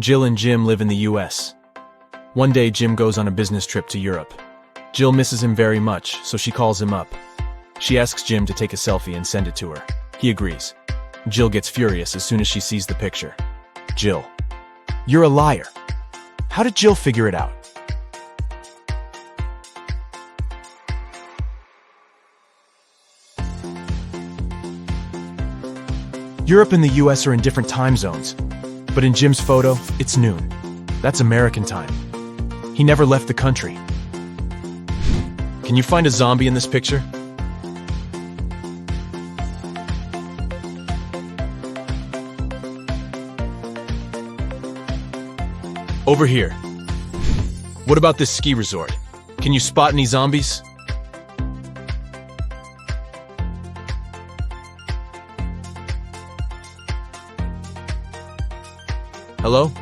Jill and Jim live in the US. One day, Jim goes on a business trip to Europe. Jill misses him very much, so she calls him up. She asks Jim to take a selfie and send it to her. He agrees. Jill gets furious as soon as she sees the picture. Jill: "You're a liar. How did Jill figure it out?" Europe and the US are in different time zones, but in Jim's photo, it's noon. That's American time. He never left the country. Can you find a zombie in this picture? Over here. What about this ski resort? Can you spot any zombies? Hello?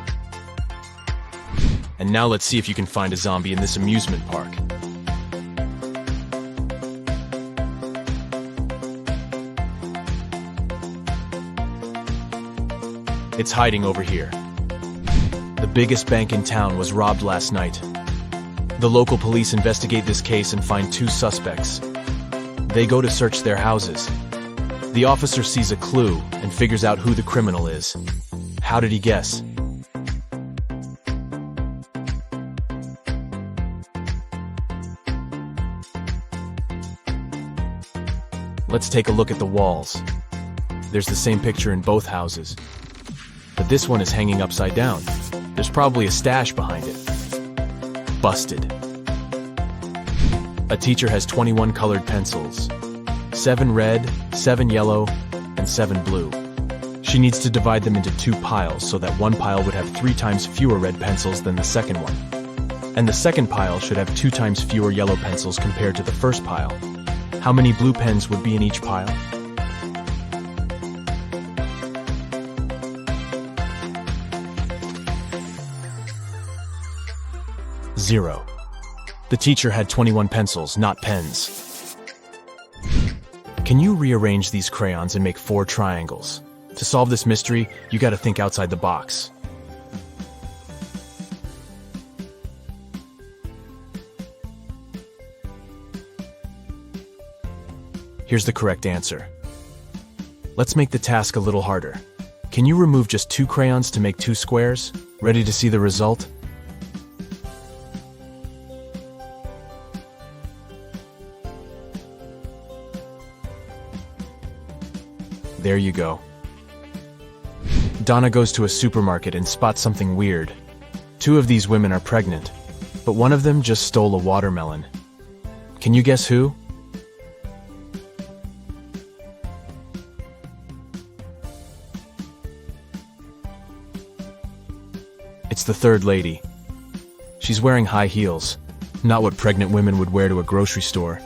And now let's see if you can find a zombie in this amusement park. It's hiding over here. The biggest bank in town was robbed last night. The local police investigate this case and find 2 suspects. They go to search their houses. The officer sees a clue and figures out who the criminal is. How did he guess? Let's take a look at the walls. There's the same picture in both houses, but this one is hanging upside down. There's probably a stash behind it. Busted. A teacher has 21 colored pencils. 7 red, 7 yellow, and 7 blue. She needs to divide them into 2 piles so that one pile would have 3 times fewer red pencils than the second one. And the second pile should have 2 times fewer yellow pencils compared to the first pile. How many blue pens would be in each pile? Zero. The teacher had 21 pencils, not pens. Can you rearrange these crayons and make 4 triangles? To solve this mystery, you gotta think outside the box. Here's the correct answer. Let's make the task a little harder. Can you remove just 2 crayons to make 2 squares? Ready to see the result? There you go. Donna goes to a supermarket and spots something weird. 2 of these women are pregnant, but one of them just stole a watermelon. Can you guess who? It's the third lady. She's wearing high heels, not what pregnant women would wear to a grocery store.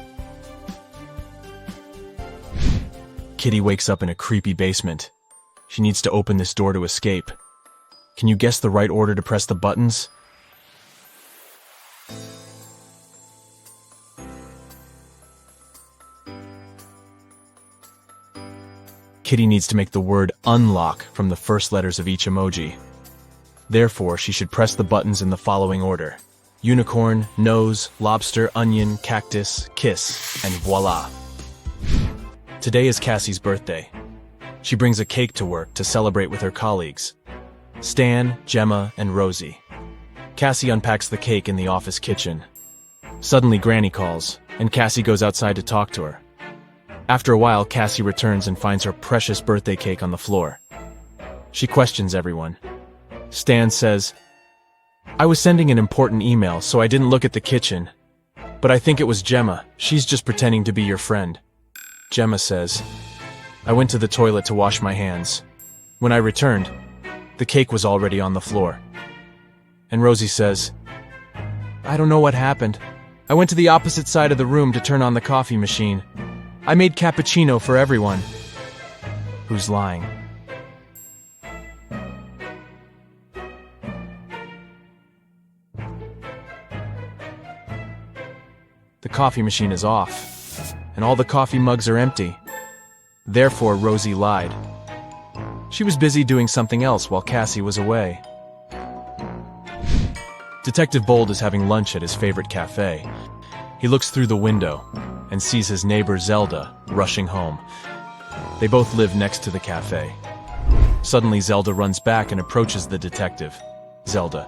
Kitty wakes up in a creepy basement. She needs to open this door to escape. Can you guess the right order to press the buttons? Kitty needs to make the word unlock from the first letters of each emoji. Therefore, she should press the buttons in the following order: unicorn, nose, lobster, onion, cactus, kiss, and voila. Today is Cassie's birthday. She brings a cake to work to celebrate with her colleagues, Stan, Gemma, and Rosie. Cassie unpacks the cake in the office kitchen. Suddenly, Granny calls, and Cassie goes outside to talk to her. After a while, Cassie returns and finds her precious birthday cake on the floor. She questions everyone. Stan says, "I was sending an important email, so I didn't look at the kitchen. But I think it was Gemma. She's just pretending to be your friend." Gemma says, "I went to the toilet to wash my hands. When I returned, the cake was already on the floor." And Rosie says, "I don't know what happened. I went to the opposite side of the room to turn on the coffee machine. I made cappuccino for everyone." Who's lying? The coffee machine is off, and all the coffee mugs are empty. Therefore, Rosie lied. She was busy doing something else while Cassie was away. Detective Bold is having lunch at his favorite cafe. He looks through the window and sees his neighbor Zelda rushing home. They both live next to the cafe. Suddenly, Zelda runs back and approaches the detective. Zelda: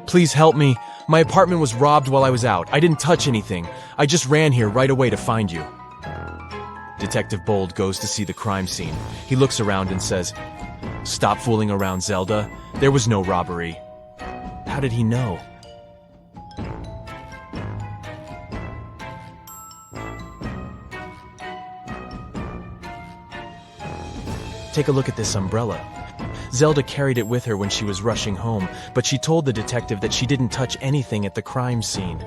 "Please help me. My apartment was robbed while I was out. I didn't touch anything. I just ran here right away to find you." Detective Bold goes to see the crime scene. He looks around and says, "Stop fooling around, Zelda. There was no robbery." How did he know? Take a look at this umbrella. Zelda carried it with her when she was rushing home, but she told the detective that she didn't touch anything at the crime scene.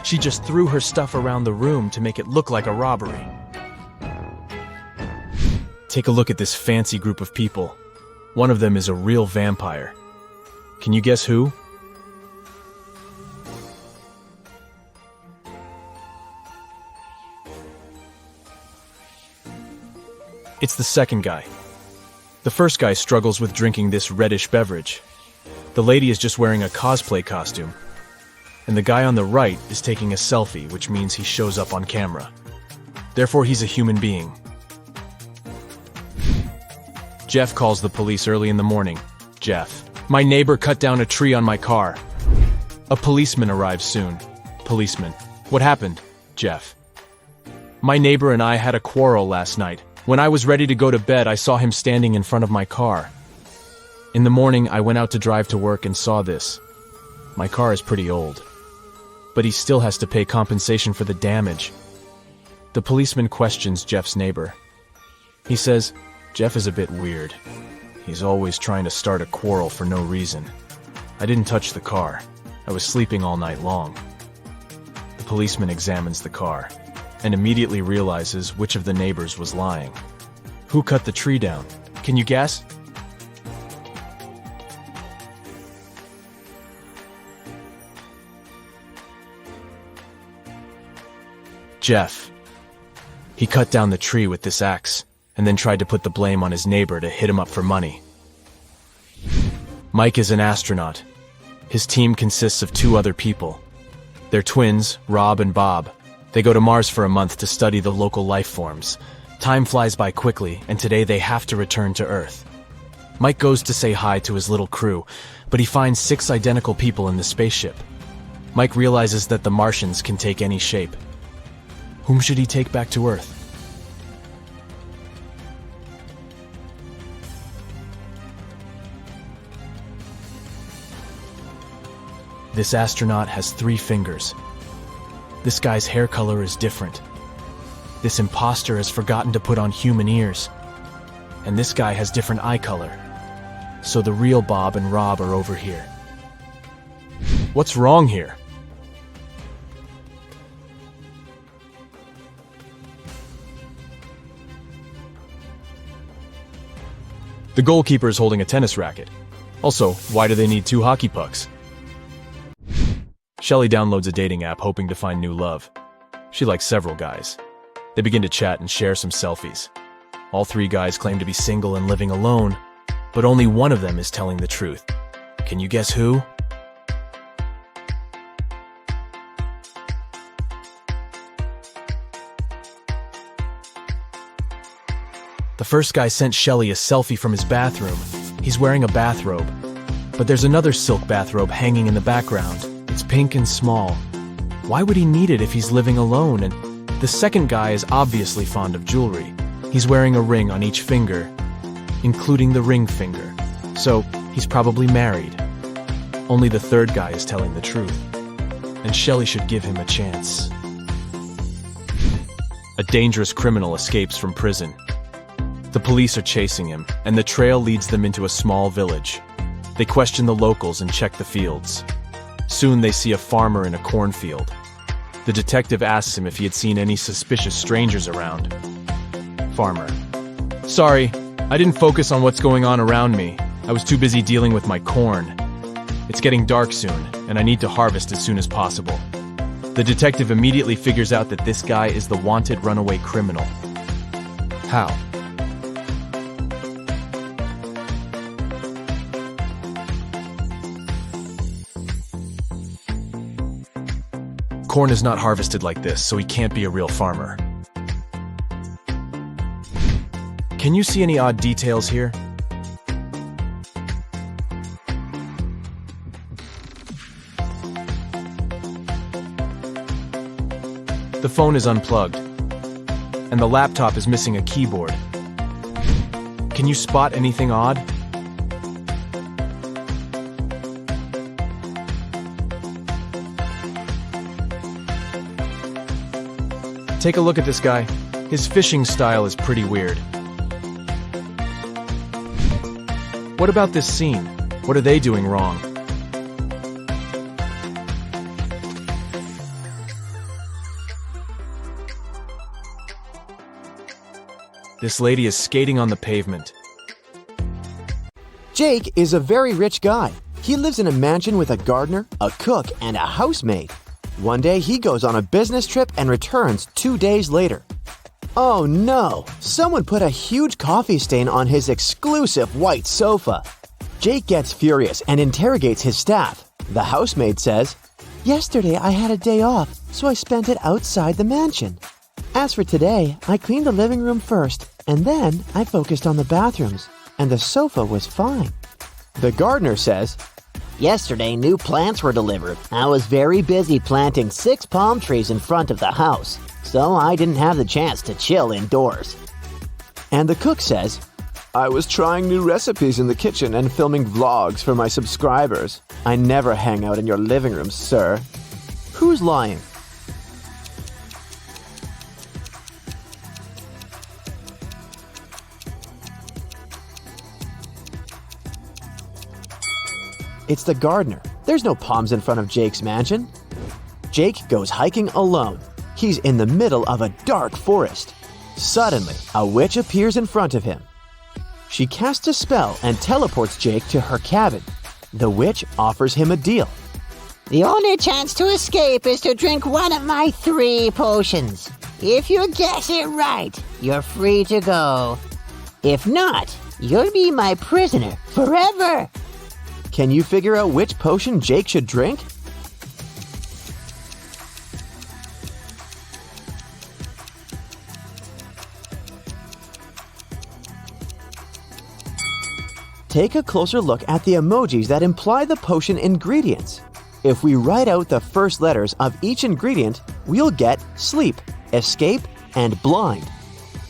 She just threw her stuff around the room to make it look like a robbery. Take a look at this fancy group of people. One of them is a real vampire. Can you guess who? It's the second guy. The first guy struggles with drinking this reddish beverage. The lady is just wearing a cosplay costume. And the guy on the right is taking a selfie, which means he shows up on camera. Therefore, he's a human being. Jeff calls the police early in the morning. Jeff: "My neighbor cut down a tree on my car." A policeman arrives soon. Policeman: "What happened?" Jeff: "My neighbor and I had a quarrel last night. When I was ready to go to bed, I saw him standing in front of my car. In the morning, I went out to drive to work and saw this. My car is pretty old, but he still has to pay compensation for the damage." The policeman questions Jeff's neighbor. He says, "Jeff is a bit weird. He's always trying to start a quarrel for no reason. I didn't touch the car. I was sleeping all night long." The policeman examines the car and immediately realizes which of the neighbors was lying. Who cut the tree down? Can you guess? Jeff. He cut down the tree with this axe and then tried to put the blame on his neighbor to hit him up for money. Mike is an astronaut. His team consists of 2 other people. They're twins, Rob and Bob. They go to Mars for a month to study the local life forms. Time flies by quickly, and today they have to return to Earth. Mike goes to say hi to his little crew, but he finds 6 identical people in the spaceship. Mike realizes that the Martians can take any shape. Whom should he take back to Earth? This astronaut has 3 fingers. This guy's hair color is different. This imposter has forgotten to put on human ears. And this guy has different eye color. So the real Bob and Rob are over here. What's wrong here? The goalkeeper is holding a tennis racket. Also, why do they need 2 hockey pucks? Shelly downloads a dating app hoping to find new love. She likes several guys. They begin to chat and share some selfies. All 3 guys claim to be single and living alone, but only one of them is telling the truth. Can you guess who? The first guy sent Shelly a selfie from his bathroom. He's wearing a bathrobe, but there's another silk bathrobe hanging in the background. It's pink and small. Why would he need it if he's living alone? And the second guy is obviously fond of jewelry. He's wearing a ring on each finger, including the ring finger. So he's probably married. Only the third guy is telling the truth. And Shelly should give him a chance. A dangerous criminal escapes from prison. The police are chasing him, and the trail leads them into a small village. They question the locals and check the fields. Soon they see a farmer in a cornfield. The detective asks him if he had seen any suspicious strangers around. Farmer: "Sorry, I didn't focus on what's going on around me. I was too busy dealing with my corn. It's getting dark soon, and I need to harvest as soon as possible." The detective immediately figures out that this guy is the wanted runaway criminal. How? Corn is not harvested like this, so he can't be a real farmer. Can you see any odd details here? The phone is unplugged, and the laptop is missing a keyboard. Can you spot anything odd? Take a look at this guy. His fishing style is pretty weird. What about this scene? What are they doing wrong? This lady is skating on the pavement. Jake is a very rich guy. He lives in a mansion with a gardener, a cook, and a housemaid. One day he goes on a business trip and returns 2 days later. Oh no! Someone put a huge coffee stain on his exclusive white sofa. Jake gets furious and interrogates his staff. The housemaid says, "Yesterday I had a day off, so I spent it outside the mansion. As for today, I cleaned the living room first, and then I focused on the bathrooms, and the sofa was fine." The gardener says, "Yesterday, new plants were delivered. I was very busy planting 6 palm trees in front of the house, so I didn't have the chance to chill indoors." And the cook says, "I was trying new recipes in the kitchen and filming vlogs for my subscribers. I never hang out in your living room, sir." Who's lying? It's the gardener. There's no palms in front of Jake's mansion. Jake goes hiking alone. He's in the middle of a dark forest. Suddenly, a witch appears in front of him. She casts a spell and teleports Jake to her cabin. The witch offers him a deal. "The only chance to escape is to drink one of my 3 potions. If you guess it right, you're free to go. If not, you'll be my prisoner forever." Can you figure out which potion Jake should drink? Take a closer look at the emojis that imply the potion ingredients. If we write out the first letters of each ingredient, we'll get sleep, escape, and blind.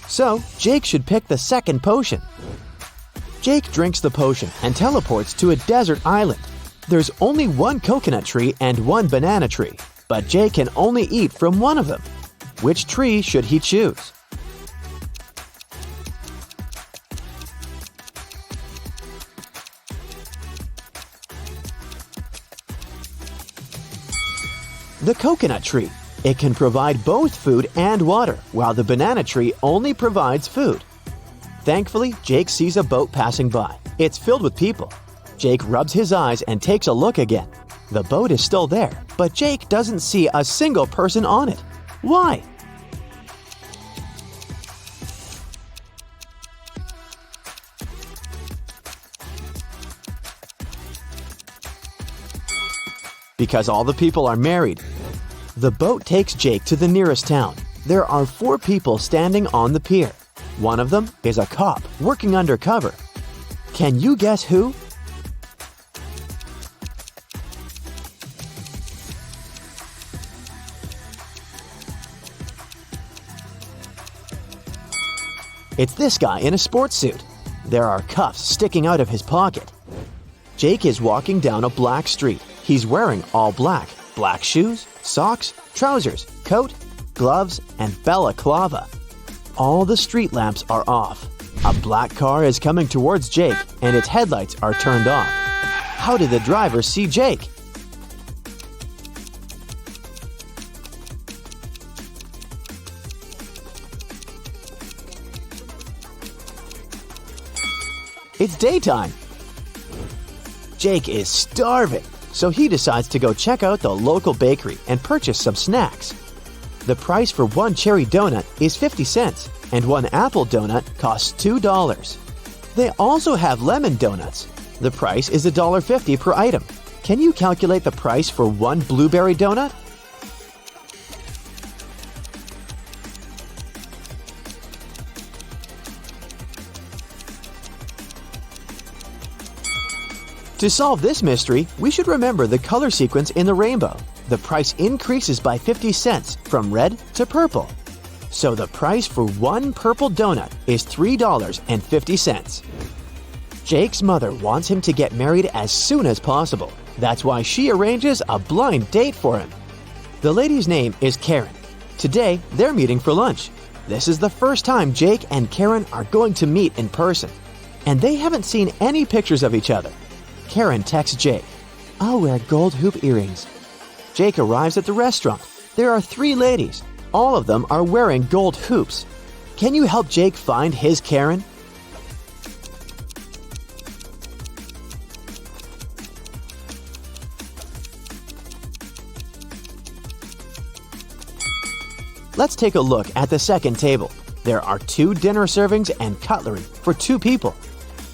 So, Jake should pick the second potion. Jake drinks the potion and teleports to a desert island. There's only 1 coconut tree and 1 banana tree, but Jake can only eat from one of them. Which tree should he choose? The coconut tree. It can provide both food and water, while the banana tree only provides food. Thankfully, Jake sees a boat passing by. It's filled with people. Jake rubs his eyes and takes a look again. The boat is still there, but Jake doesn't see a single person on it. Why? Because all the people are married. The boat takes Jake to the nearest town. There are 4 people standing on the pier. One of them is a cop working undercover. Can you guess who? It's this guy in a sports suit. There are cuffs sticking out of his pocket. Jake is walking down a black street. He's wearing all black. Black shoes, socks, trousers, coat, gloves, and balaclava. All the street lamps are off. A black car is coming towards Jake, and its headlights are turned off. How did the driver see Jake? It's daytime. Jake is starving, so he decides to go check out the local bakery and purchase some snacks. The price for 1 cherry donut is 50 cents, and 1 apple donut costs $2. They also have lemon donuts. The price is $1.50 per item. Can you calculate the price for 1 blueberry donut? To solve this mystery, we should remember the color sequence in the rainbow. The price increases by 50 cents from red to purple. So the price for one purple donut is $3.50. Jake's mother wants him to get married as soon as possible. That's why she arranges a blind date for him. The lady's name is Karen. Today, they're meeting for lunch. This is the first time Jake and Karen are going to meet in person, and they haven't seen any pictures of each other. Karen texts Jake, "I'll wear gold hoop earrings." Jake arrives at the restaurant. There are 3 ladies. All of them are wearing gold hoops. Can you help Jake find his Karen? Let's take a look at the second table. There are 2 dinner servings and cutlery for 2 people.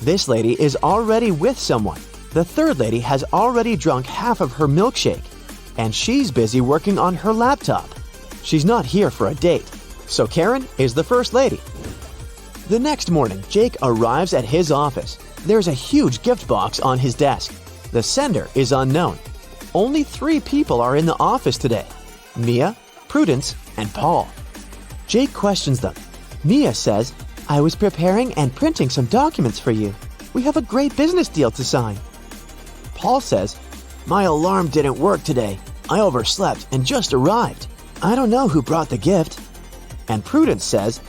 This lady is already with someone. The third lady has already drunk half of her milkshake, and she's busy working on her laptop. She's not here for a date, so Karen is the first lady. The next morning, Jake arrives at his office. There's a huge gift box on his desk. The sender is unknown. Only 3 people are in the office today: Mia, Prudence, and Paul. Jake questions them. Mia says, "I was preparing and printing some documents for you. We have a great business deal to sign." Paul says, "My alarm didn't work today. I overslept and just arrived. I don't know who brought the gift." And Prudence says,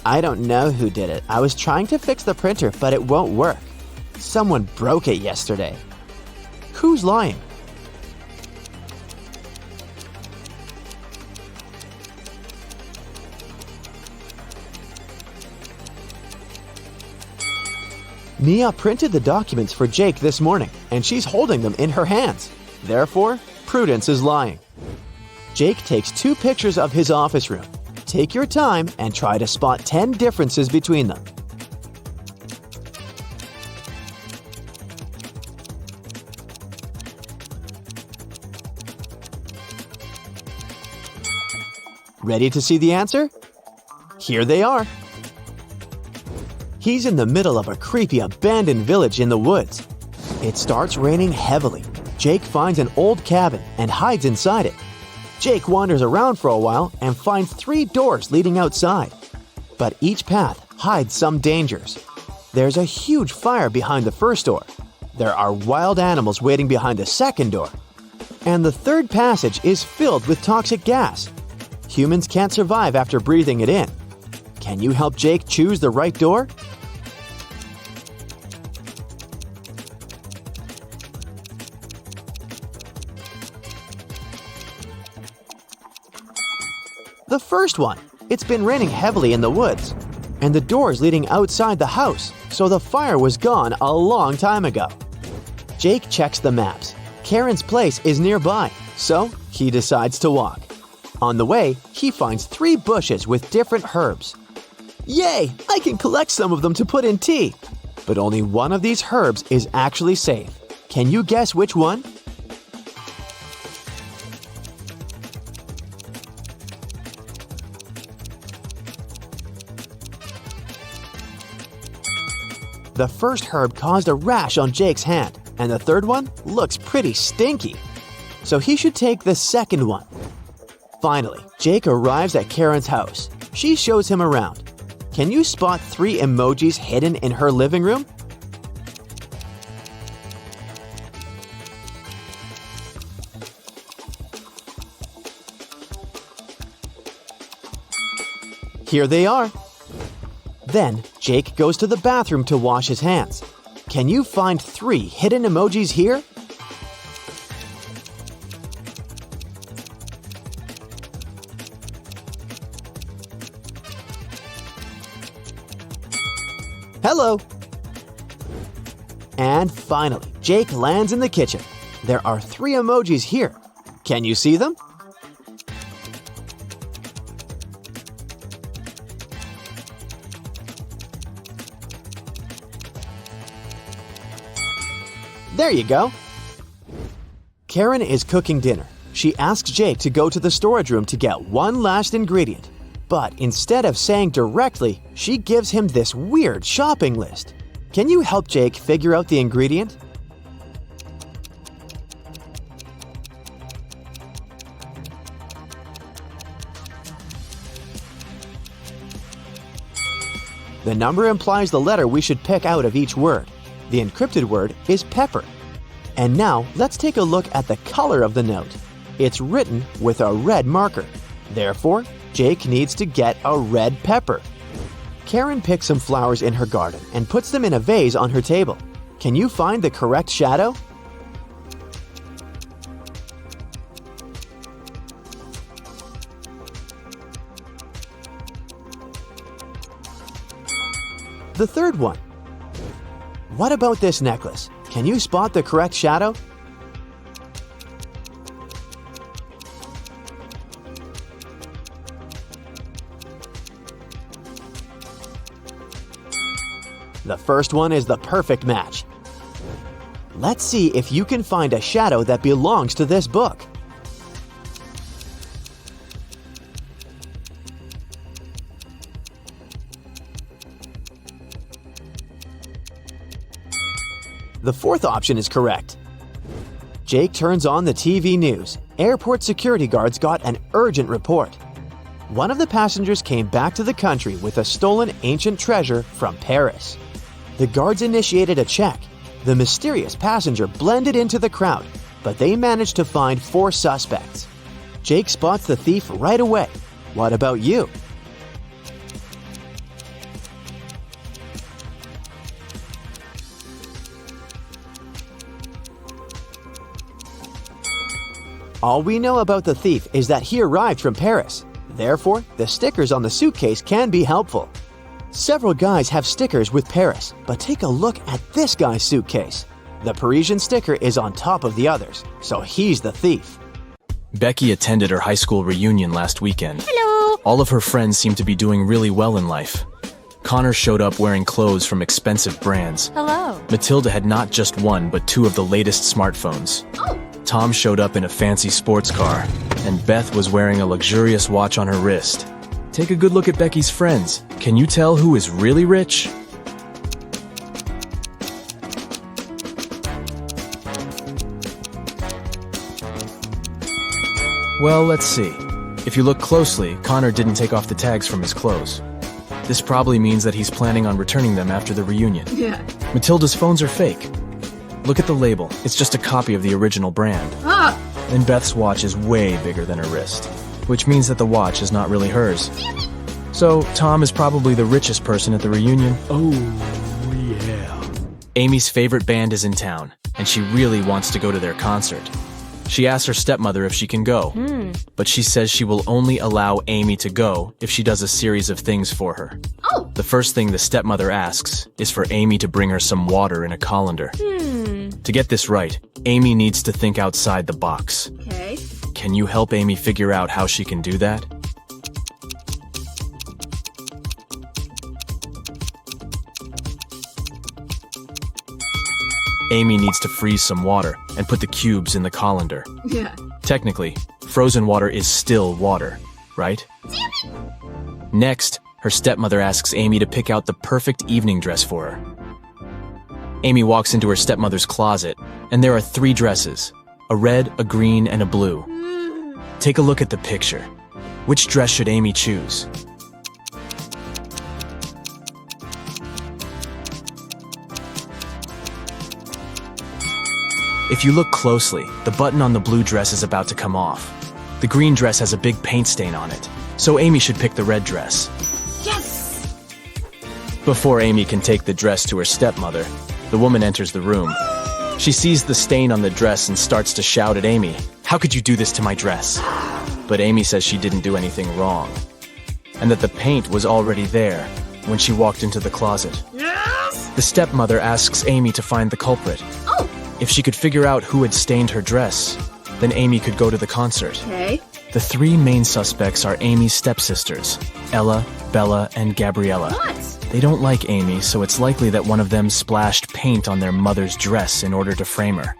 "I don't know who did it. I was trying to fix the printer, but it won't work. Someone broke it yesterday." Who's lying? Mia printed the documents for Jake this morning, and she's holding them in her hands. Therefore, Prudence is lying. Jake takes 2 pictures of his office room. Take your time and try to spot 10 differences between them. Ready to see the answer? Here they are. He's in the middle of a creepy abandoned village in the woods. It starts raining heavily. Jake finds an old cabin and hides inside it. Jake wanders around for a while and finds 3 doors leading outside. But each path hides some dangers. There's a huge fire behind the first door. There are wild animals waiting behind the second door. And the third passage is filled with toxic gas. Humans can't survive after breathing it in. Can you help Jake choose the right door? The first one. It's been raining heavily in the woods, and the door's leading outside the house, so the fire was gone a long time ago. Jake checks the maps. Karen's place is nearby, so he decides to walk. On the way, he finds 3 bushes with different herbs. Yay! I can collect some of them to put in tea! But only one of these herbs is actually safe. Can you guess which one? The first herb caused a rash on Jake's hand, and the third one looks pretty stinky. So he should take the second one. Finally, Jake arrives at Karen's house. She shows him around. Can you spot 3 emojis hidden in her living room? Here they are. Then, Jake goes to the bathroom to wash his hands. Can you find 3 hidden emojis here? Hello! And finally, Jake lands in the kitchen. There are 3 emojis here. Can you see them? There you go. Karen is cooking dinner. She asks Jake to go to the storage room to get one last ingredient. But instead of saying directly, she gives him this weird shopping list. Can you help Jake figure out the ingredient? The number implies the letter we should pick out of each word. The encrypted word is pepper. And now, let's take a look at the color of the note. It's written with a red marker. Therefore, Jake needs to get a red pepper. Karen picks some flowers in her garden and puts them in a vase on her table. Can you find the correct shadow? The third one. What about this necklace? Can you spot the correct shadow? The first one is the perfect match. Let's see if you can find a shadow that belongs to this book. The fourth option is correct. Jake turns on the TV news. Airport security guards got an urgent report. One of the passengers came back to the country with a stolen ancient treasure from Paris. The guards initiated a check. The mysterious passenger blended into the crowd, but they managed to find 4 suspects. Jake spots the thief right away. What about you? All we know about the thief is that he arrived from Paris. Therefore, the stickers on the suitcase can be helpful. Several guys have stickers with Paris, but take a look at this guy's suitcase. The Parisian sticker is on top of the others, so he's the thief. Becky attended her high school reunion last weekend. Hello. All of her friends seem to be doing really well in life. Connor showed up wearing clothes from expensive brands. Hello. Matilda had not just one, but 2 of the latest smartphones. Oh. Tom showed up in a fancy sports car, and Beth was wearing a luxurious watch on her wrist. Take a good look at Becky's friends. Can you tell who is really rich? Well, let's see. If you look closely, Connor didn't take off the tags from his clothes. This probably means that he's planning on returning them after the reunion. Yeah. Matilda's phones are fake. Look at the label. It's just a copy of the original brand. Ah. And Beth's watch is way bigger than her wrist, which means that the watch is not really hers. So, Tom is probably the richest person at the reunion. Oh, yeah. Amy's favorite band is in town, and she really wants to go to their concert. She asks her stepmother if she can go, but she says she will only allow Amy to go if she does a series of things for her. Oh. The first thing the stepmother asks is for Amy to bring her some water in a colander. To get this right, Amy needs to think outside the box. Okay. Can you help Amy figure out how she can do that? Amy needs to freeze some water and put the cubes in the colander. Yeah. Technically, frozen water is still water, right? Next, her stepmother asks Amy to pick out the perfect evening dress for her. Amy walks into her stepmother's closet, and there are 3 dresses, a red, a green, and a blue. Take a look at the picture. Which dress should Amy choose? If you look closely, the button on the blue dress is about to come off. The green dress has a big paint stain on it, so Amy should pick the red dress. Yes! Before Amy can take the dress to her stepmother, the woman enters the room. She sees the stain on the dress and starts to shout at Amy, "How could you do this to my dress?" But Amy says she didn't do anything wrong, and that the paint was already there when she walked into the closet. Yes! The stepmother asks Amy to find the culprit. Oh. If she could figure out who had stained her dress, then Amy could go to the concert. Okay. The 3 main suspects are Amy's stepsisters, Ella, Bella, and Gabriella. What? They don't like Amy, so it's likely that one of them splashed paint on their mother's dress in order to frame her.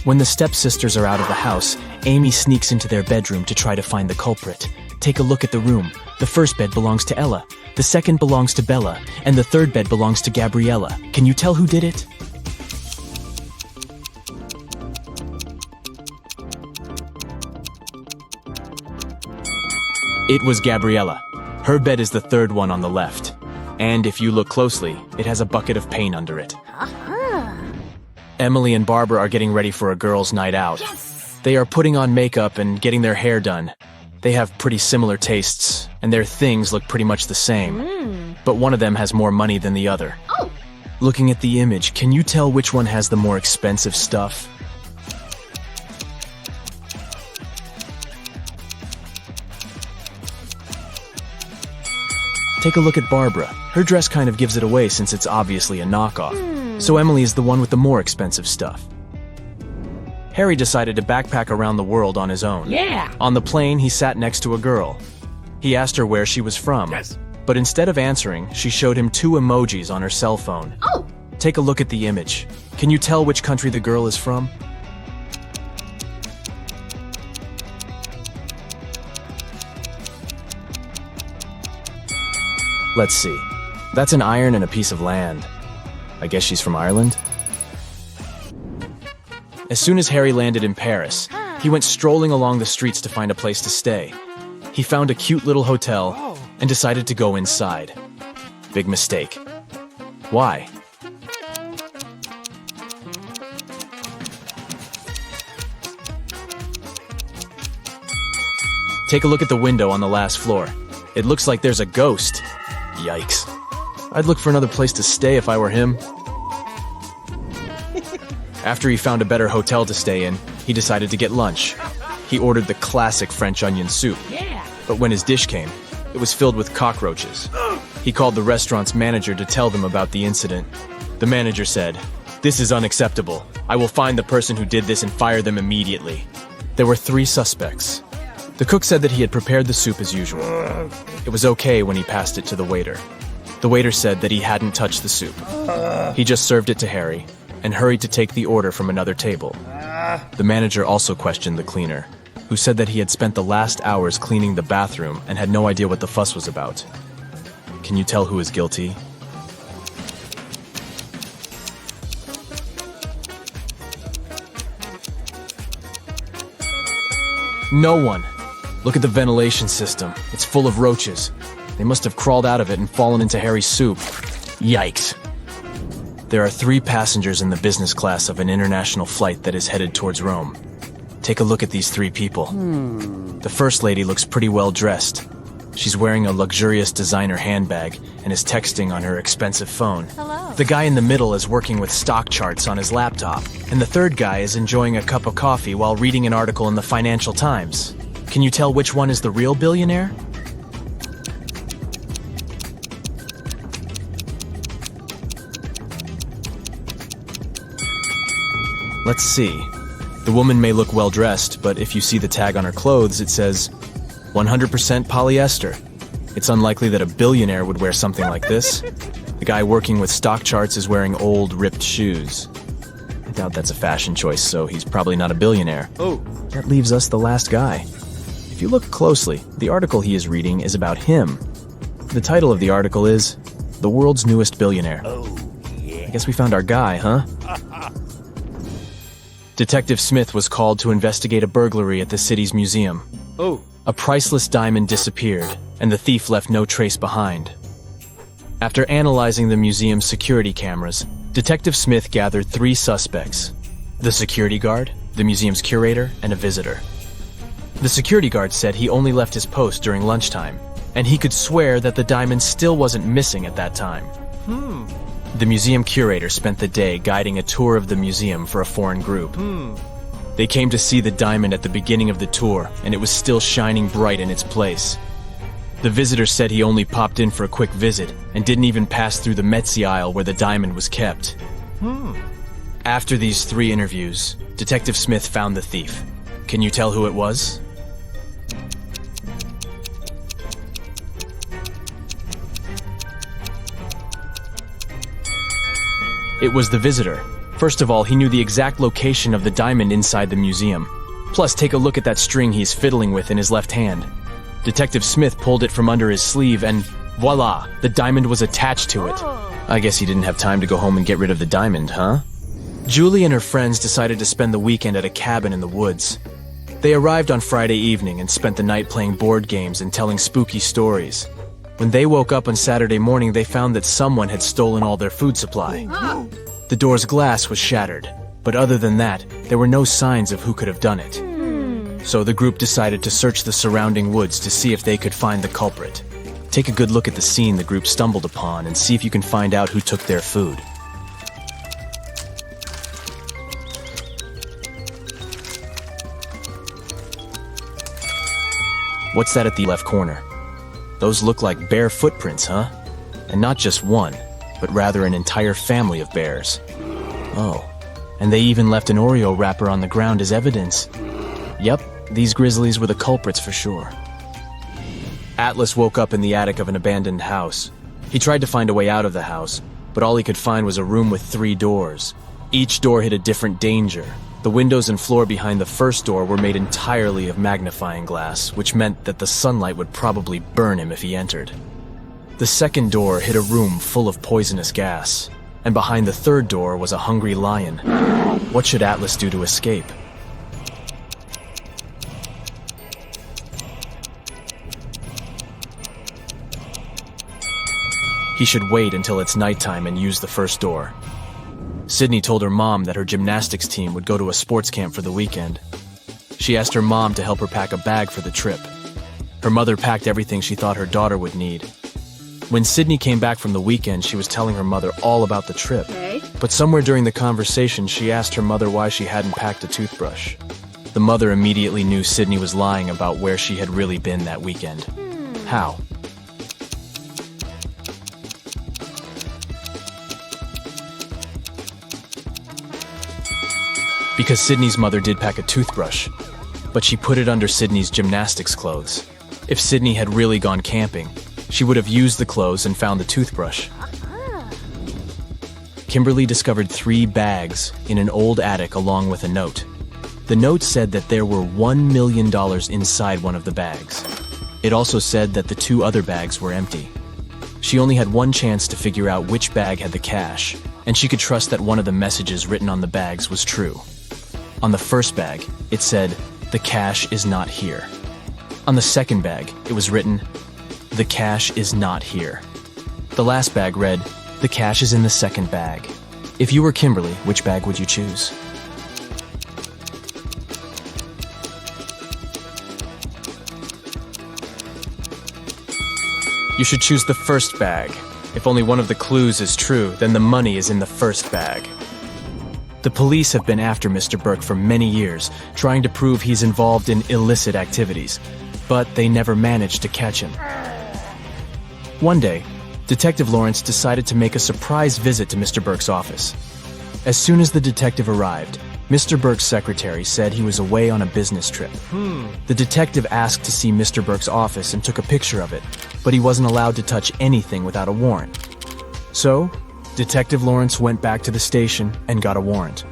When the stepsisters are out of the house, Amy sneaks into their bedroom to try to find the culprit. Take a look at the room. The first bed belongs to Ella, the second belongs to Bella, and the third bed belongs to Gabriella. Can you tell who did it? It was Gabriella. Her bed is the third one on the left. And if you look closely, it has a bucket of paint under it. Emily and Barbara are getting ready for a girls' night out. They are putting on makeup and getting their hair done. They have pretty similar tastes, and their things look pretty much the same. But one of them has more money than the other. Looking at the image, can you tell which one has the more expensive stuff? Take a look at Barbara. Her dress kind of gives it away since it's obviously a knockoff. So Emily is the one with the more expensive stuff. Harry decided to backpack around the world on his own. On the plane, he sat next to a girl. He asked her where she was from. But instead of answering, she showed him 2 emojis on her cell phone. Take a look at the image. Can you tell which country the girl is from? Let's see. That's an iron and a piece of land. I guess she's from Ireland? As soon as Harry landed in Paris, he went strolling along the streets to find a place to stay. He found a cute little hotel and decided to go inside. Big mistake. Why? Take a look at the window on the last floor. It looks like there's a ghost. Yikes. I'd look for another place to stay if I were him. After he found a better hotel to stay in, he decided to get lunch. He ordered the classic French onion soup. But when his dish came, it was filled with cockroaches. He called the restaurant's manager to tell them about the incident. The manager said, "This is unacceptable. I will find the person who did this and fire them immediately." There were 3 suspects. The cook said that he had prepared the soup as usual. It was okay when he passed it to the waiter. The waiter said that he hadn't touched the soup. He just served it to Harry and hurried to take the order from another table. The manager also questioned the cleaner, who said that he had spent the last hours cleaning the bathroom and had no idea what the fuss was about. Can you tell who is guilty? No one. Look at the ventilation system. It's full of roaches. They must have crawled out of it and fallen into Harry's soup. Yikes. There are 3 passengers in the business class of an international flight that is headed towards Rome. Take a look at these 3 people. The first lady looks pretty well dressed. She's wearing a luxurious designer handbag and is texting on her expensive phone. The guy in the middle is working with stock charts on his laptop, and the third guy is enjoying a cup of coffee while reading an article in the Financial Times. Can you tell which one is the real billionaire? Let's see. The woman may look well dressed, but if you see the tag on her clothes, it says 100% polyester. It's unlikely that a billionaire would wear something like this. The guy working with stock charts is wearing old, ripped shoes. I doubt that's a fashion choice, so he's probably not a billionaire. That leaves us the last guy. If you look closely, the article he is reading is about him. The title of the article is The World's Newest Billionaire. I guess we found our guy, huh? Detective Smith was called to investigate a burglary at the city's museum. A priceless diamond disappeared, and the thief left no trace behind. After analyzing the museum's security cameras, Detective Smith gathered 3 suspects: the security guard, the museum's curator, and a visitor. The security guard said he only left his post during lunchtime, and he could swear that the diamond still wasn't missing at that time. The museum curator spent the day guiding a tour of the museum for a foreign group. They came to see the diamond at the beginning of the tour, and it was still shining bright in its place. The visitor said he only popped in for a quick visit and didn't even pass through the Metzi aisle where the diamond was kept. After these 3 interviews, Detective Smith found the thief. Can you tell who it was? It was the visitor. First of all, he knew the exact location of the diamond inside the museum. Plus, take a look at that string he's fiddling with in his left hand. Detective Smith pulled it from under his sleeve and voila, the diamond was attached to it. I guess he didn't have time to go home and get rid of the diamond, huh? Julie and her friends decided to spend the weekend at a cabin in the woods. They arrived on Friday evening and spent the night playing board games and telling spooky stories. When they woke up on Saturday morning, they found that someone had stolen all their food supply. The door's glass was shattered, but other than that, there were no signs of who could have done it. So the group decided to search the surrounding woods to see if they could find the culprit. Take a good look at the scene the group stumbled upon and see if you can find out who took their food. What's that at the left corner? Those look like bear footprints, huh? And not just one, but rather an entire family of bears. Oh, and they even left an Oreo wrapper on the ground as evidence. Yep, these grizzlies were the culprits for sure. Atlas woke up in the attic of an abandoned house. He tried to find a way out of the house, but all he could find was a room with 3 doors. Each door hid a different danger. The windows and floor behind the first door were made entirely of magnifying glass, which meant that the sunlight would probably burn him if he entered. The second door hid a room full of poisonous gas, and behind the third door was a hungry lion. What should Atlas do to escape? He should wait until it's nighttime and use the first door. Sydney told her mom that her gymnastics team would go to a sports camp for the weekend. She asked her mom to help her pack a bag for the trip. Her mother packed everything she thought her daughter would need. When Sydney came back from the weekend, she was telling her mother all about the trip. But somewhere during the conversation, she asked her mother why she hadn't packed a toothbrush. The mother immediately knew Sydney was lying about where she had really been that weekend. How? Because Sydney's mother did pack a toothbrush, but she put it under Sydney's gymnastics clothes. If Sydney had really gone camping, she would have used the clothes and found the toothbrush. Kimberly discovered 3 bags in an old attic along with a note. The note said that there were $1 million inside one of the bags. It also said that the 2 other bags were empty. She only had one chance to figure out which bag had the cash, and she could trust that one of the messages written on the bags was true. On the first bag, it said, "The cash is not here." On the second bag, it was written, "The cash is not here." The last bag read, "The cash is in the second bag." If you were Kimberly, which bag would you choose? You should choose the first bag. If only one of the clues is true, then the money is in the first bag. The police have been after Mr. Burke for many years, trying to prove he's involved in illicit activities, but they never managed to catch him. One day, Detective Lawrence decided to make a surprise visit to Mr. Burke's office. As soon as the detective arrived, Mr. Burke's secretary said he was away on a business trip. The detective asked to see Mr. Burke's office and took a picture of it, but he wasn't allowed to touch anything without a warrant. So, Detective Lawrence went back to the station and got a warrant.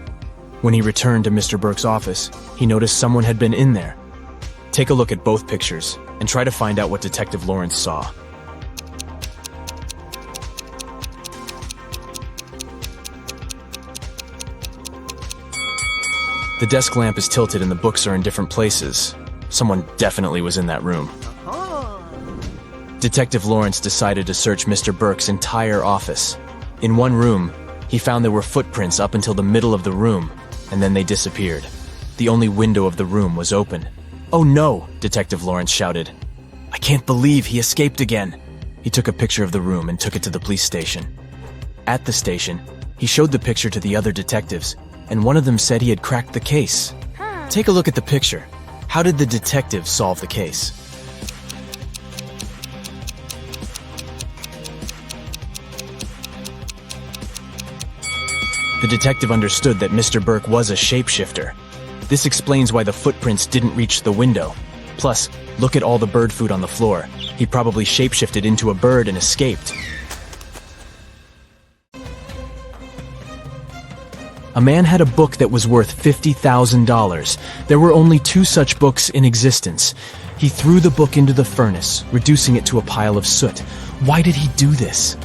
When he returned to Mr. Burke's office, he noticed someone had been in there. Take a look at both pictures and try to find out what Detective Lawrence saw. The desk lamp is tilted and the books are in different places. Someone definitely was in that room. Detective Lawrence decided to search Mr. Burke's entire office. In one room, he found there were footprints up until the middle of the room, and then they disappeared. The only window of the room was open. "Oh no!" Detective Lawrence shouted. "I can't believe he escaped again." He took a picture of the room and took it to the police station. At the station, he showed the picture to the other detectives, and one of them said he had cracked the case. Take a look at the picture. How did the detective solve the case? The detective understood that Mr. Burke was a shapeshifter. This explains why the footprints didn't reach the window. Plus, look at all the bird food on the floor. He probably shapeshifted into a bird and escaped. A man had a book that was worth $50,000. There were only 2 such books in existence. He threw the book into the furnace, reducing it to a pile of soot. Why did he do this?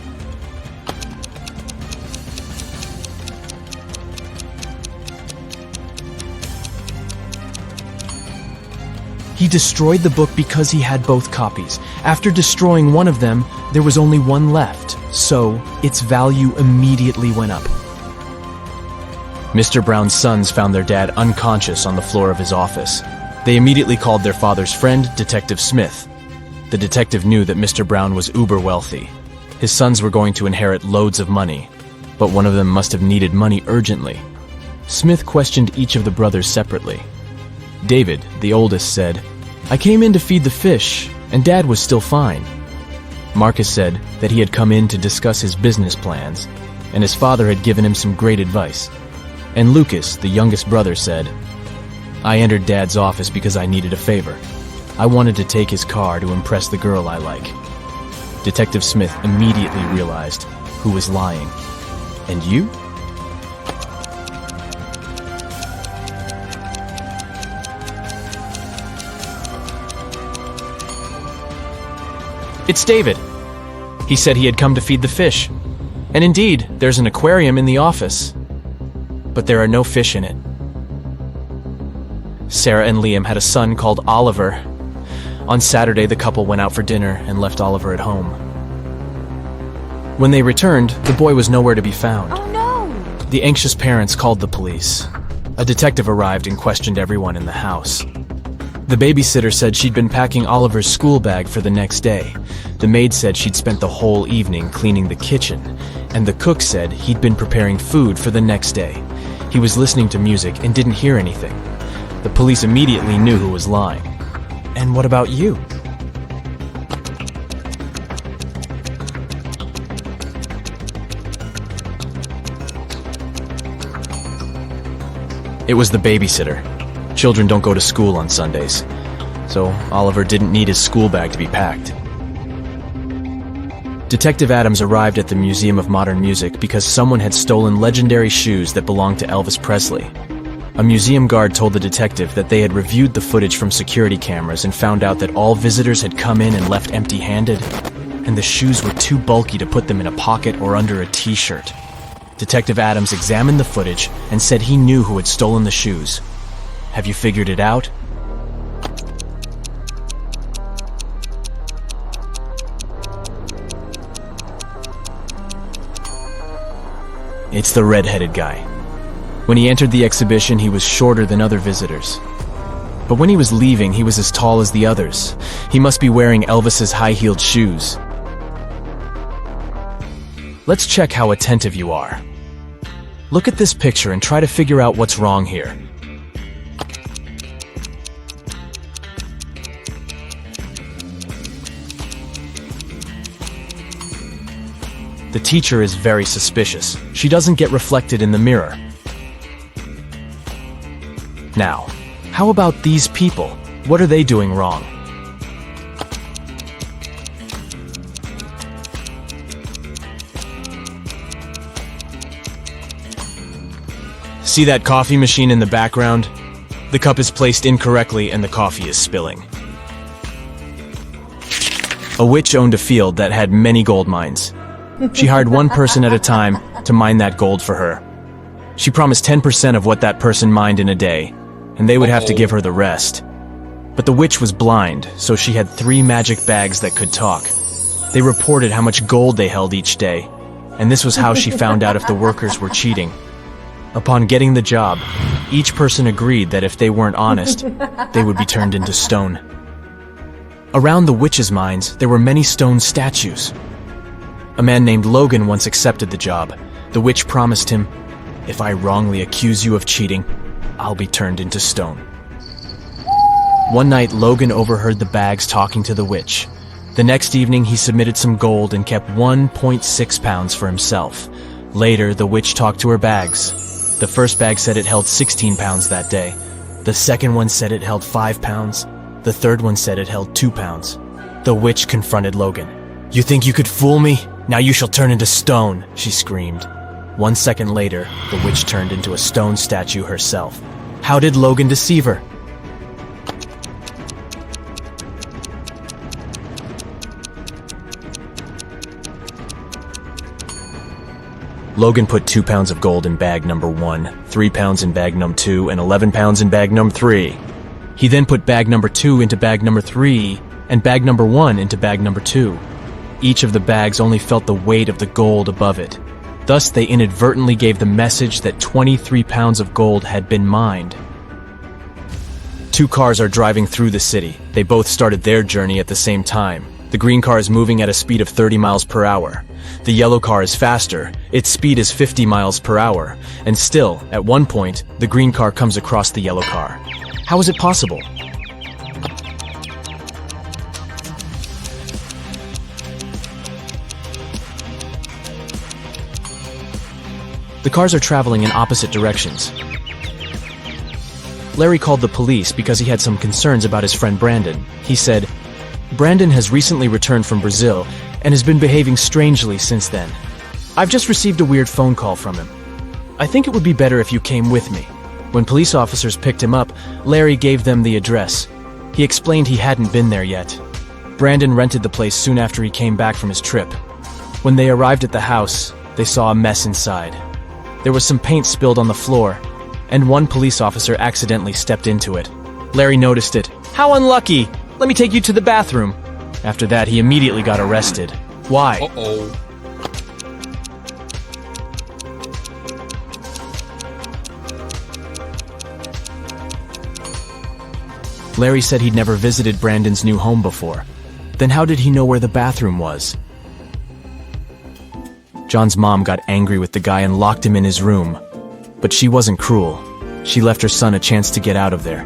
He destroyed the book because he had both copies. After destroying one of them, there was only one left, so its value immediately went up. Mr. Brown's sons found their dad unconscious on the floor of his office. They immediately called their father's friend, Detective Smith. The detective knew that Mr. Brown was uber wealthy. His sons were going to inherit loads of money, but one of them must have needed money urgently. Smith questioned each of the brothers separately. David, the oldest, said, "I came in to feed the fish, and Dad was still fine." Marcus said that he had come in to discuss his business plans, and his father had given him some great advice. And Lucas, the youngest brother, said, "I entered Dad's office because I needed a favor. I wanted to take his car to impress the girl I like." Detective Smith immediately realized who was lying. "And you?" "It's David. He said he had come to feed the fish. And indeed, there's an aquarium in the office. But there are no fish in it." Sarah and Liam had a son called Oliver. On Saturday, the couple went out for dinner and left Oliver at home. When they returned, the boy was nowhere to be found. Oh no! The anxious parents called the police. A detective arrived and questioned everyone in the house. The babysitter said she'd been packing Oliver's school bag for the next day. The maid said she'd spent the whole evening cleaning the kitchen, and the cook said he'd been preparing food for the next day. He was listening to music and didn't hear anything. The police immediately knew who was lying. "And what about you?" It was the babysitter. Children don't go to school on Sundays, so Oliver didn't need his school bag to be packed. Detective Adams arrived at the Museum of Modern Music because someone had stolen legendary shoes that belonged to Elvis Presley. A museum guard told the detective that they had reviewed the footage from security cameras and found out that all visitors had come in and left empty-handed, and the shoes were too bulky to put them in a pocket or under a t-shirt. Detective Adams examined the footage and said he knew who had stolen the shoes. Have you figured it out? It's the red-headed guy. When he entered the exhibition, he was shorter than other visitors. But when he was leaving, he was as tall as the others. He must be wearing Elvis's high-heeled shoes. Let's check how attentive you are. Look at this picture and try to figure out what's wrong here. The teacher is very suspicious. She doesn't get reflected in the mirror. Now, how about these people? What are they doing wrong? See that coffee machine in the background? The cup is placed incorrectly and the coffee is spilling. A witch owned a field that had many gold mines. She hired one person at a time to mine that gold for her. She promised 10% of what that person mined in a day, and they would have to give her the rest. But the witch was blind, so she had 3 magic bags that could talk. They reported how much gold they held each day, and this was how she found out if the workers were cheating. Upon getting the job, each person agreed that if they weren't honest, they would be turned into stone. Around the witch's mines, there were many stone statues. A man named Logan once accepted the job. The witch promised him, "If I wrongly accuse you of cheating, I'll be turned into stone." One night, Logan overheard the bags talking to the witch. The next evening, he submitted some gold and kept 1.6 pounds for himself. Later, the witch talked to her bags. The first bag said it held 16 pounds that day. The second one said it held 5 pounds. The third one said it held 2 pounds. The witch confronted Logan. "You think you could fool me? Now you shall turn into stone," she screamed. 1 second later, the witch turned into a stone statue herself. How did Logan deceive her? Logan put 2 pounds of gold in bag number 1, 3 pounds in bag number 2, and 11 pounds in bag number 3. He then put bag number 2 into bag number 3 and bag number 1 into bag number 2. Each of the bags only felt the weight of the gold above it. Thus, they inadvertently gave the message that 23 pounds of gold had been mined. 2 cars are driving through the city. They both started their journey at the same time. The green car is moving at a speed of 30 miles per hour. The yellow car is faster. Its speed is 50 miles per hour. And still, at one point, the green car comes across the yellow car. How is it possible? The cars are traveling in opposite directions. Larry called the police because he had some concerns about his friend Brandon. He said, "Brandon has recently returned from Brazil and has been behaving strangely since then. I've just received a weird phone call from him. I think it would be better if you came with me." When police officers picked him up, Larry gave them the address. He explained he hadn't been there yet. Brandon rented the place soon after he came back from his trip. When they arrived at the house, they saw a mess inside. There was some paint spilled on the floor, and one police officer accidentally stepped into it. Larry noticed it. "How unlucky! Let me take you to the bathroom." After that, he immediately got arrested. Why? Uh-oh. Larry said he'd never visited Brandon's new home before. Then how did he know where the bathroom was? John's mom got angry with the guy and locked him in his room. But she wasn't cruel. She left her son a chance to get out of there.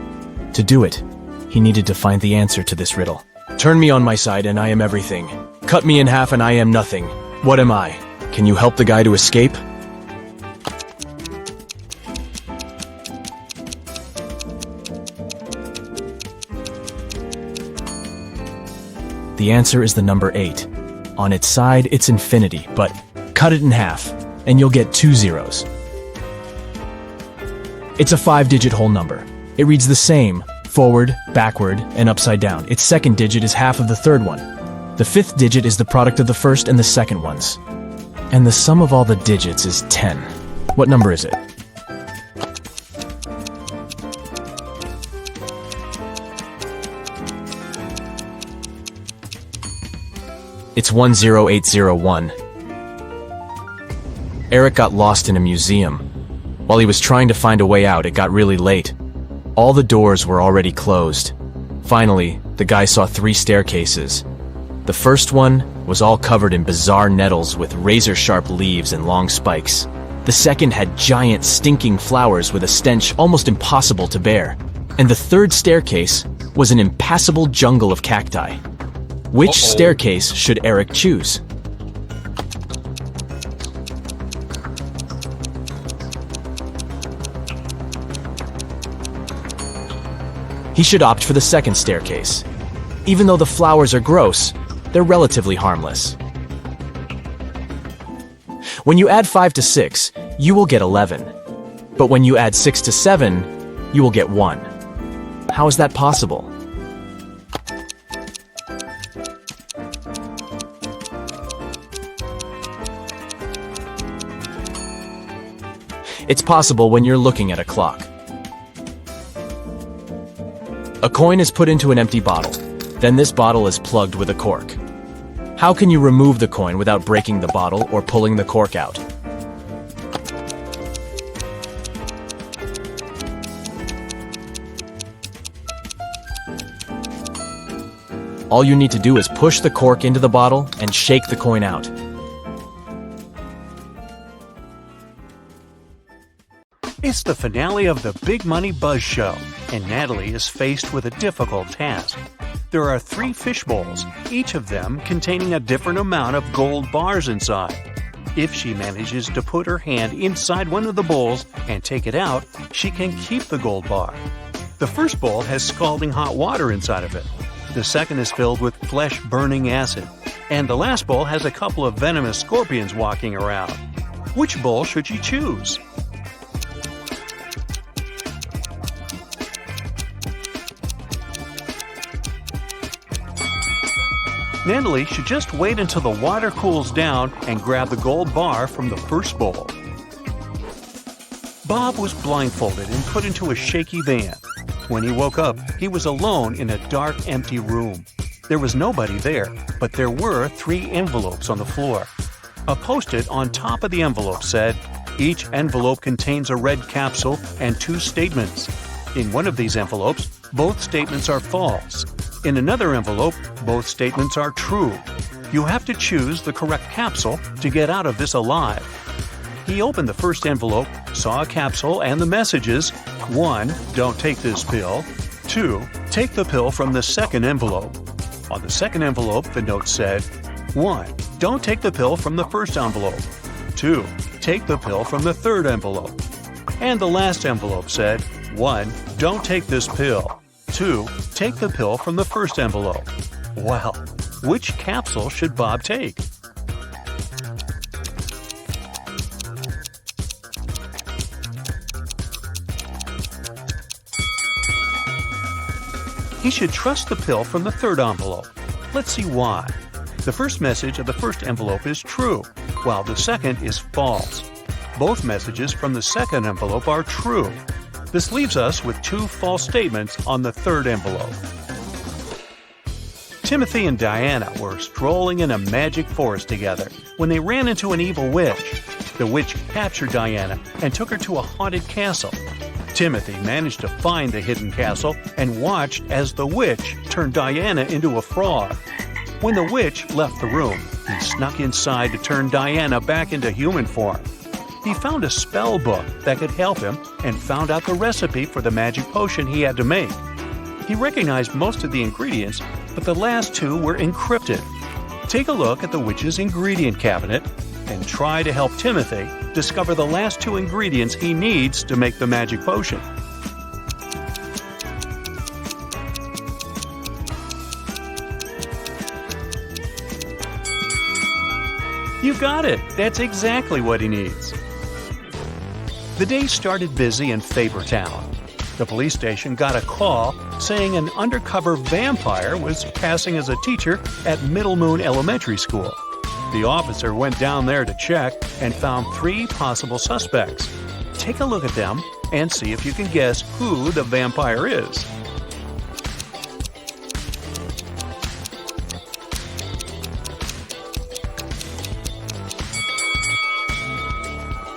To do it, he needed to find the answer to this riddle. Turn me on my side and I am everything. Cut me in half and I am nothing. What am I? Can you help the guy to escape? The answer is the number 8. On its side, it's infinity, but cut it in half, and you'll get 2 zeros. It's a 5-digit whole number. It reads the same, forward, backward, and upside down. Its second digit is half of the third one. The 5th digit is the product of the first and the second ones. And the sum of all the digits is 10. What number is it? It's 10801. Eric got lost in a museum. While he was trying to find a way out, it got really late. All the doors were already closed. Finally, the guy saw 3 staircases. The first one was all covered in bizarre nettles with razor-sharp leaves and long spikes. The second had giant, stinking flowers with a stench almost impossible to bear. And the third staircase was an impassable jungle of cacti. Which staircase should Eric choose? He should opt for the second staircase. Even though the flowers are gross, they're relatively harmless. When you add 5 to 6, you will get 11. But when you add 6 to 7, you will get 1. How is that possible? It's possible when you're looking at a clock. A coin is put into an empty bottle. Then this bottle is plugged with a cork. How can you remove the coin without breaking the bottle or pulling the cork out? All you need to do is push the cork into the bottle and shake the coin out. It's the finale of the Big Money Buzz Show, and Natalie is faced with a difficult task. There are 3 fish bowls, each of them containing a different amount of gold bars inside. If she manages to put her hand inside one of the bowls and take it out, she can keep the gold bar. The first bowl has scalding hot water inside of it. The second is filled with flesh-burning acid. And the last bowl has a couple of venomous scorpions walking around. Which bowl should she choose? Natalie should just wait until the water cools down and grab the gold bar from the first bowl. Bob was blindfolded and put into a shaky van. When he woke up, he was alone in a dark, empty room. There was nobody there, but there were 3 envelopes on the floor. A post-it on top of the envelope said, "Each envelope contains a red capsule and 2 statements. In one of these envelopes, both statements are false. In another envelope, both statements are true. You have to choose the correct capsule to get out of this alive." He opened the first envelope, saw a capsule and the messages: 1. Don't take this pill. 2. Take the pill from the second envelope. On the second envelope, the note said: 1. Don't take the pill from the first envelope. 2. Take the pill from the third envelope. And the last envelope said: 1. Don't take this pill. 2. Take the pill from the first envelope. Well, which capsule should Bob take? He should trust the pill from the third envelope. Let's see why. The first message of the first envelope is true, while the second is false. Both messages from the second envelope are true. This leaves us with 2 false statements on the third envelope. Timothy and Diana were strolling in a magic forest together when they ran into an evil witch. The witch captured Diana and took her to a haunted castle. Timothy managed to find the hidden castle and watched as the witch turned Diana into a frog. When the witch left the room, he snuck inside to turn Diana back into human form. He found a spell book that could help him and found out the recipe for the magic potion he had to make. He recognized most of the ingredients, but the last 2 were encrypted. Take a look at the witch's ingredient cabinet and try to help Timothy discover the last 2 ingredients he needs to make the magic potion. You got it! That's exactly what he needs. The day started busy in Fabertown. The police station got a call saying an undercover vampire was passing as a teacher at Middle Moon Elementary School. The officer went down there to check and found 3 possible suspects. Take a look at them and see if you can guess who the vampire is.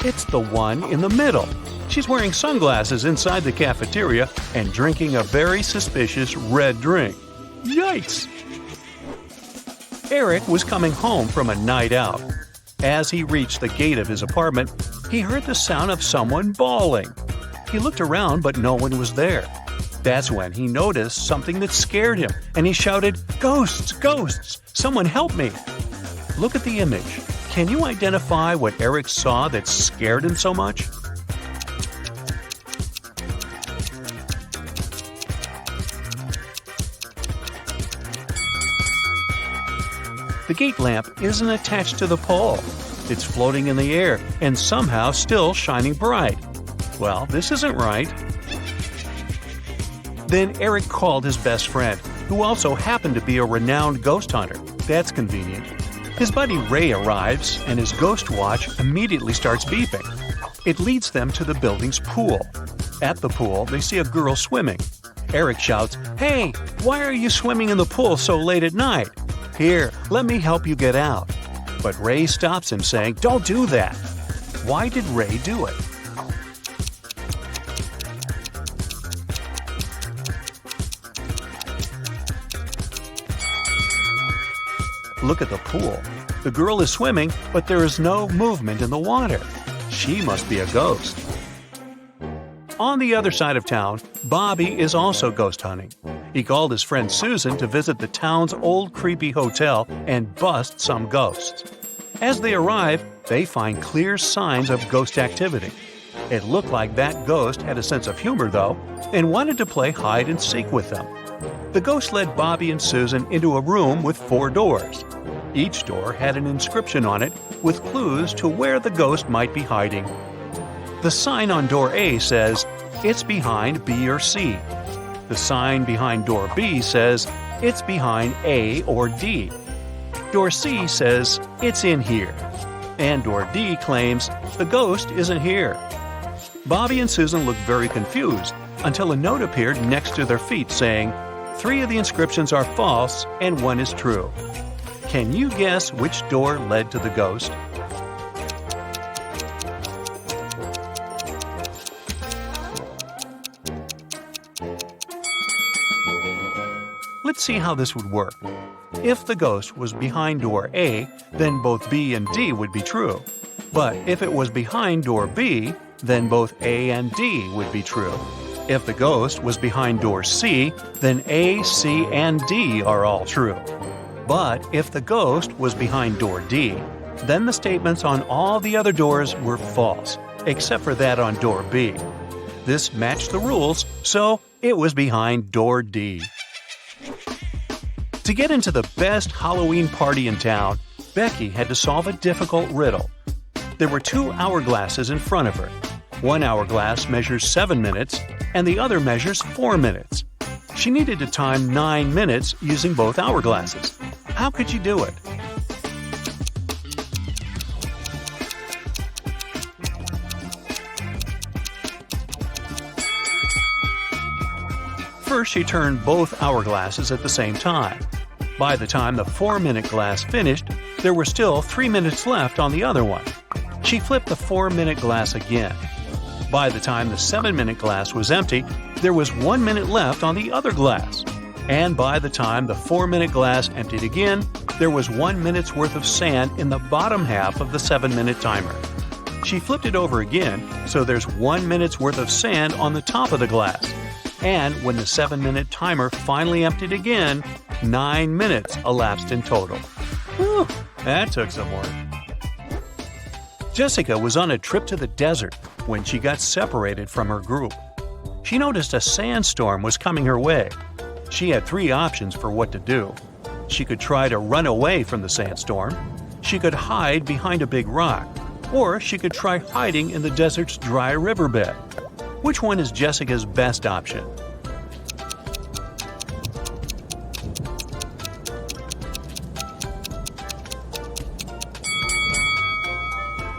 It's the one in the middle. She's wearing sunglasses inside the cafeteria and drinking a very suspicious red drink. Yikes! Eric was coming home from a night out. As he reached the gate of his apartment, he heard the sound of someone bawling. He looked around, but no one was there. That's when he noticed something that scared him, and he shouted, "Ghosts! Ghosts! Someone help me!" Look at the image. Can you identify what Eric saw that scared him so much? The gate lamp isn't attached to the pole. It's floating in the air and somehow still shining bright. Well, this isn't right. Then Eric called his best friend, who also happened to be a renowned ghost hunter. That's convenient. His buddy Ray arrives, and his ghost watch immediately starts beeping. It leads them to the building's pool. At the pool, they see a girl swimming. Eric shouts, "Hey, why are you swimming in the pool so late at night? Here, let me help you get out." But Ray stops him, saying, "Don't do that." Why did Ray do it? Look at the pool. The girl is swimming, but there is no movement in the water. She must be a ghost. On the other side of town, Bobby is also ghost hunting. He called his friend Susan to visit the town's old creepy hotel and bust some ghosts. As they arrive, they find clear signs of ghost activity. It looked like that ghost had a sense of humor, though, and wanted to play hide and seek with them. The ghost led Bobby and Susan into a room with 4 doors. Each door had an inscription on it with clues to where the ghost might be hiding. The sign on door A says, "It's behind B or C." The sign behind door B says, "It's behind A or D." Door C says, "It's in here." And door D claims, "The ghost isn't here." Bobby and Susan looked very confused, until a note appeared next to their feet saying, 3 of the inscriptions are false and 1 is true. Can you guess which door led to the ghost? Let's see how this would work. If the ghost was behind door A, then both B and D would be true. But if it was behind door B, then both A and D would be true. If the ghost was behind door C, then A, C, and D are all true. But if the ghost was behind door D, then the statements on all the other doors were false, except for that on door B. This matched the rules, so it was behind door D. To get into the best Halloween party in town, Becky had to solve a difficult riddle. There were 2 hourglasses in front of her. One hourglass measures 7 minutes, and the other measures 4 minutes. She needed to time 9 minutes using both hourglasses. How could she do it? First, she turned both hourglasses at the same time. By the time the 4-minute glass finished, there were still 3 minutes left on the other one. She flipped the 4-minute glass again. By the time the 7-minute glass was empty, there was 1 minute left on the other glass. And by the time the 4-minute glass emptied again, there was 1 minute's worth of sand in the bottom half of the 7-minute timer. She flipped it over again, so there's 1 minute's worth of sand on the top of the glass. And when the 7-minute timer finally emptied again, 9 minutes elapsed in total. Whew, that took some work. Jessica was on a trip to the desert when she got separated from her group. She noticed a sandstorm was coming her way. She had 3 options for what to do. She could try to run away from the sandstorm, she could hide behind a big rock, or she could try hiding in the desert's dry riverbed. Which one is Jessica's best option?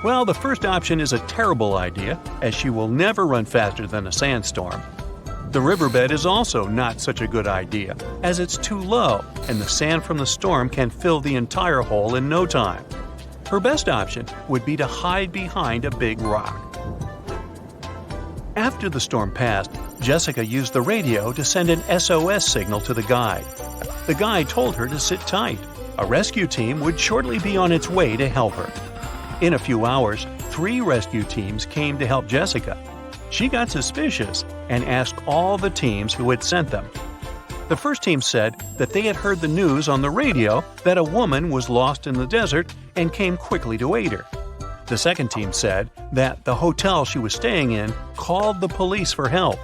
Well, the first option is a terrible idea, as she will never run faster than a sandstorm. The riverbed is also not such a good idea, as it's too low, and the sand from the storm can fill the entire hole in no time. Her best option would be to hide behind a big rock. After the storm passed, Jessica used the radio to send an SOS signal to the guide. The guide told her to sit tight. A rescue team would shortly be on its way to help her. In a few hours, 3 rescue teams came to help Jessica. She got suspicious and asked all the teams who had sent them. The first team said that they had heard the news on the radio that a woman was lost in the desert and came quickly to aid her. The second team said that the hotel she was staying in called the police for help.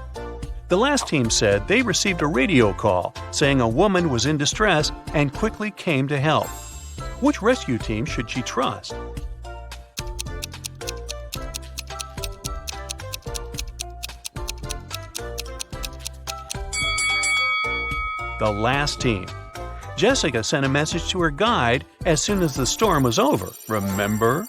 The last team said they received a radio call saying a woman was in distress and quickly came to help. Which rescue team should she trust? The last team. Jessica sent a message to her guide as soon as the storm was over, remember?